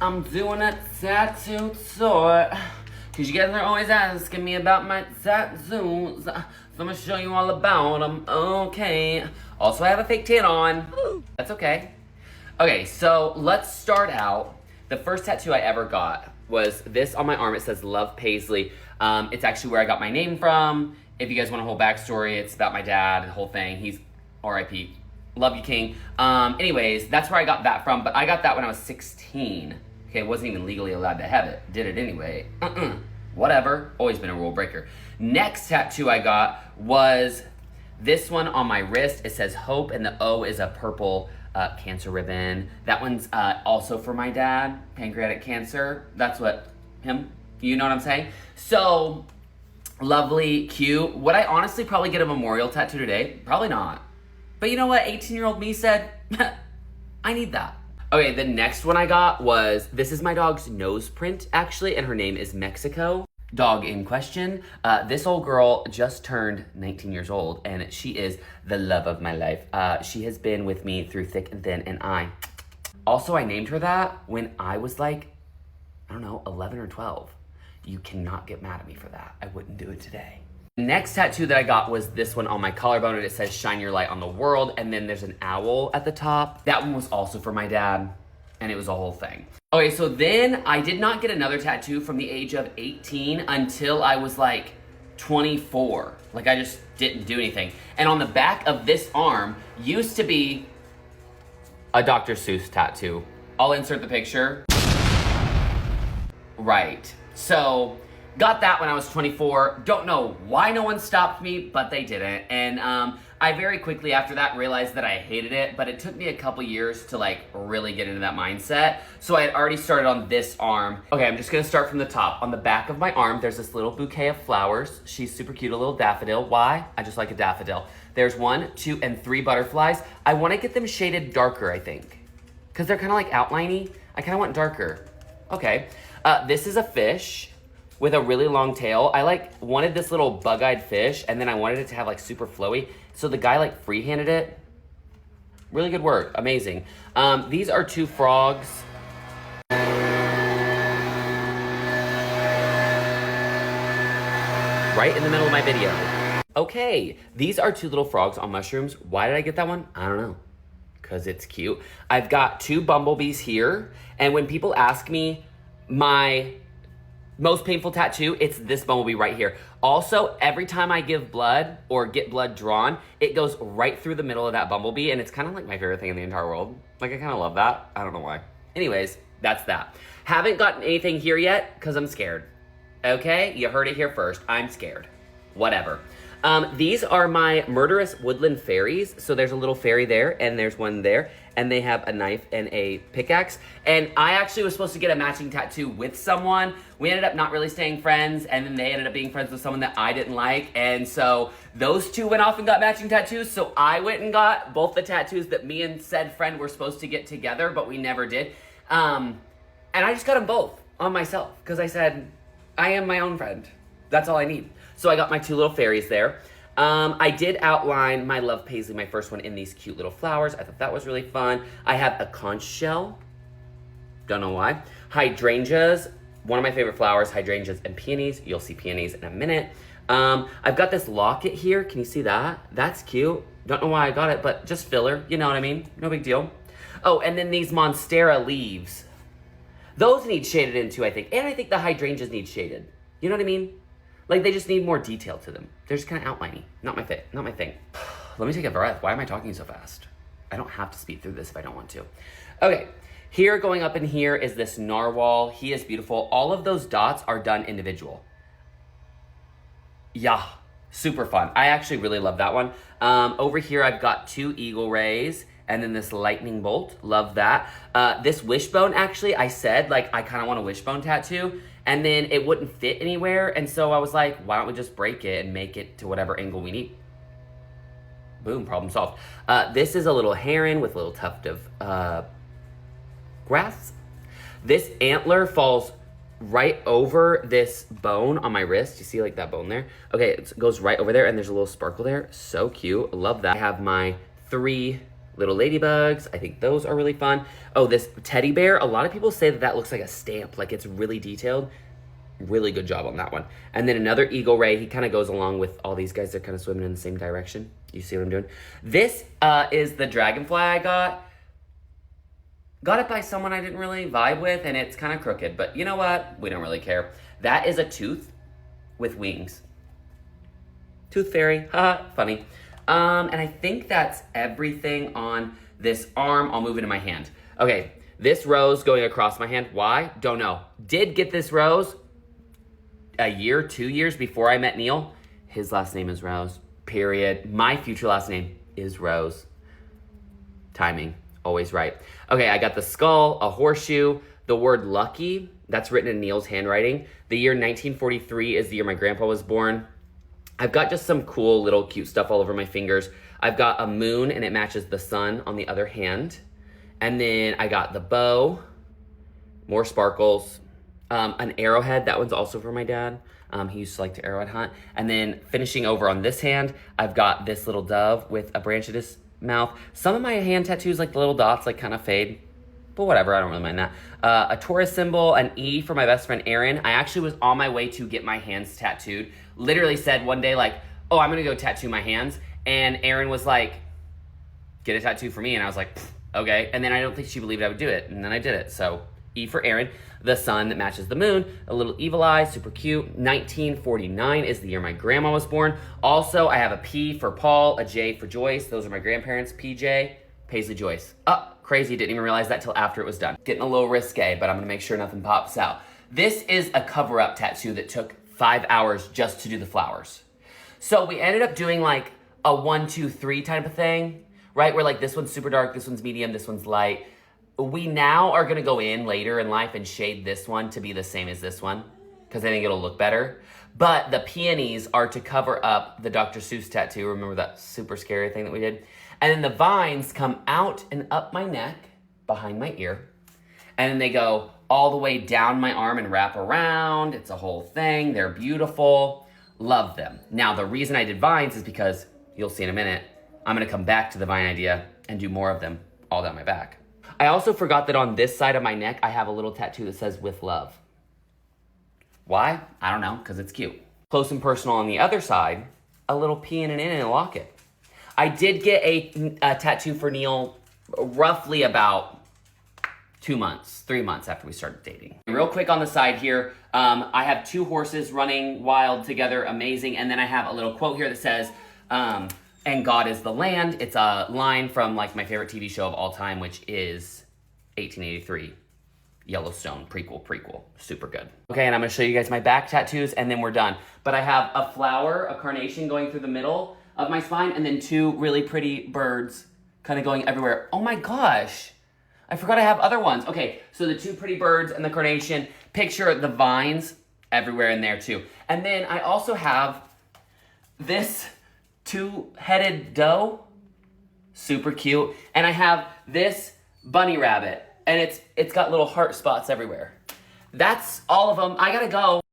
I'm doing a tattoo tour. Cause you guys are always asking me about my tattoos. So I'm gonna show you all about them, okay. Also, I have a fake tan on. That's okay. Okay, so let's start out. The first tattoo I ever got was this on my arm. It says Love Paisley. It's actually where I got my name from. If you guys want a whole backstory, it's about my dad, the whole thing. He's R.I.P. Love you, King. Anyways, that's where I got that from, but I got that when I was 16. Okay, I wasn't even legally allowed to have it. Did it anyway. Whatever. Always been a rule breaker. Next tattoo I got was this one on my wrist. It says Hope, and the O is a purple cancer ribbon. That one's also for my dad, pancreatic cancer. That's what you know what I'm saying? So, lovely, cute. Would I honestly probably get a memorial tattoo today? Probably not. But you know what? 18-year-old me said, I need that. Okay, the next one I got was, this is my dog's nose print, actually, and her name is Mexico. Dog in question. This old girl just turned 19 years old, and she is the love of my life. She has been with me through thick and thin, and I named her that when I was like, I don't know, 11 or 12. You cannot get mad at me for that. I wouldn't do it today. Next tattoo that I got was this one on my collarbone, and it says Shine Your Light on the World, and then there's an owl at the top. That one was also for my dad, and it was a whole thing. Okay, so then I did not get another tattoo from the age of 18 until I was like 24. Like, I just didn't do anything. And on the back of this arm used to be a Dr. Seuss tattoo. I'll insert the picture. Right. So, got that when I was 24. Don't know why no one stopped me, but they didn't. And I very quickly after that realized that I hated it, but it took me a couple years to like really get into that mindset. So I had already started on this arm. Okay, I'm just gonna start from the top. On the back of my arm, there's this little bouquet of flowers. She's super cute, a little daffodil. Why? I just like a daffodil. There's 1, 2, and 3 butterflies. I wanna get them shaded darker, I think. Cause they're kinda like outliney. I kinda want darker. Okay, this is a fish with a really long tail. I like wanted this little bug-eyed fish, and then I wanted it to have like super flowy. So the guy like freehanded it. Really good work, amazing. These are 2 frogs. Right in the middle of my video. Okay, these are 2 little frogs on mushrooms. Why did I get that one? I don't know, cause it's cute. I've got 2 bumblebees here, and when people ask me my most painful tattoo, it's this bumblebee right here. Also, every time I give blood or get blood drawn, it goes right through the middle of that bumblebee, and it's kind of like my favorite thing in the entire world. Like, I kind of love that. I don't know why. Anyways, that's that. Haven't gotten anything here yet, because I'm scared. Okay? You heard it here first. I'm scared. Whatever. These are my murderous woodland fairies. So there's a little fairy there, and there's one there, and they have a knife and a pickaxe. And I actually was supposed to get a matching tattoo with someone. We ended up not really staying friends, and then they ended up being friends with someone that I didn't like. And so those 2 went off and got matching tattoos. So I went and got both the tattoos that me and said friend were supposed to get together, but we never did. And I just got them both on myself, because I said, I am my own friend. That's all I need. So I got my 2 little fairies there. I did outline my Love Paisley, my first one, in these cute little flowers. I thought that was really fun. I have a conch shell. Don't know why. Hydrangeas, one of my favorite flowers, hydrangeas and peonies. You'll see peonies in a minute. I've got this locket here. Can you see that? That's cute. Don't know why I got it, but just filler. You know what I mean? No big deal. Oh, and then these Monstera leaves. Those need shaded in too, I think. And I think the hydrangeas need shaded. You know what I mean? Like, they just need more detail to them. They're just kind of outliney. Not my thing. Let me take a breath. Why am I talking so fast? I don't have to speed through this if I don't want to. Okay, here going up in here is this narwhal. He is beautiful. All of those dots are done individual. Yeah, super fun. I actually really love that one. Over here, I've got 2 eagle rays, and then this lightning bolt. Love that. This wishbone, actually, I said, like, I kind of want a wishbone tattoo. And then it wouldn't fit anywhere. And so I was like, why don't we just break it and make it to whatever angle we need? Boom, problem solved. This is a little heron with a little tuft of grass. This antler falls right over this bone on my wrist. You see like that bone there? Okay, it goes right over there, and there's a little sparkle there. So cute. Love that. I have my 3 little ladybugs. I think those are really fun. Oh, this teddy bear. A lot of people say that that looks like a stamp, like it's really detailed. Really good job on that one. And then another eagle ray. He kind of goes along with all these guys. They're kind of swimming in the same direction. You see what I'm doing? This is the dragonfly I got. Got it by someone I didn't really vibe with, and it's kind of crooked. But you know what? We don't really care. That is a tooth with wings. Tooth fairy. Haha, funny. And I think that's everything on this arm. I'll move it in my hand. Okay, this rose going across my hand. Why? Don't know. Did get this rose a year, 2 years before I met Neil. His last name is Rose, period. My future last name is Rose. Timing, always right. Okay, I got the skull, a horseshoe, the word lucky, that's written in Neil's handwriting. The year 1943 is the year my grandpa was born. I've got just some cool little cute stuff all over my fingers. I've got a moon and it matches the sun on the other hand. And then I got the bow, more sparkles, an arrowhead. That one's also for my dad. He used to like to arrowhead hunt. And then finishing over on this hand, I've got this little dove with a branch at his mouth. Some of my hand tattoos, like the little dots, like kind of fade. But whatever, I don't really mind that. A Taurus symbol, an E for my best friend Aaron. I actually was on my way to get my hands tattooed. Literally said one day like, oh, I'm gonna go tattoo my hands. And Aaron was like, get a tattoo for me. And I was like, okay. And then I don't think she believed I would do it. And then I did it. So E for Aaron. The sun that matches the moon, a little evil eye, super cute. 1949 is the year my grandma was born. Also, I have a P for Paul, a J for Joyce. Those are my grandparents, PJ, Paisley Joyce. Oh, crazy, didn't even realize that till after it was done. Getting a little risque, but I'm gonna make sure nothing pops out. This is a cover-up tattoo that took 5 hours just to do the flowers. So we ended up doing like a 1, 2, 3 type of thing, right? Where like this one's super dark, this one's medium, this one's light. We now are gonna go in later in life and shade this one to be the same as this one because I think it'll look better. But the peonies are to cover up the Dr. Seuss tattoo. Remember that super scary thing that we did? And then the vines come out and up my neck, behind my ear. And then they go all the way down my arm and wrap around. It's a whole thing. They're beautiful. Love them. Now, the reason I did vines is because, you'll see in a minute, I'm gonna come back to the vine idea and do more of them all down my back. I also forgot that on this side of my neck, I have a little tattoo that says with love. Why? I don't know, because it's cute. Close and personal on the other side, a little P and an N and a locket. I did get a tattoo for Neil roughly about 2 months, 3 months after we started dating. Real quick on the side here, I have 2 horses running wild together, amazing. And then I have a little quote here that says, and God is the land. It's a line from like my favorite TV show of all time, which is 1883, Yellowstone, prequel, super good. Okay, and I'm gonna show you guys my back tattoos and then we're done. But I have a flower, a carnation going through the middle of my spine and then 2 really pretty birds kind of going everywhere. Oh my gosh, I forgot I have other ones. Okay, so the 2 pretty birds and the carnation, picture the vines everywhere in there too. And then I also have this 2-headed doe, super cute. And I have this bunny rabbit and it's got little heart spots everywhere. That's all of them. I gotta go.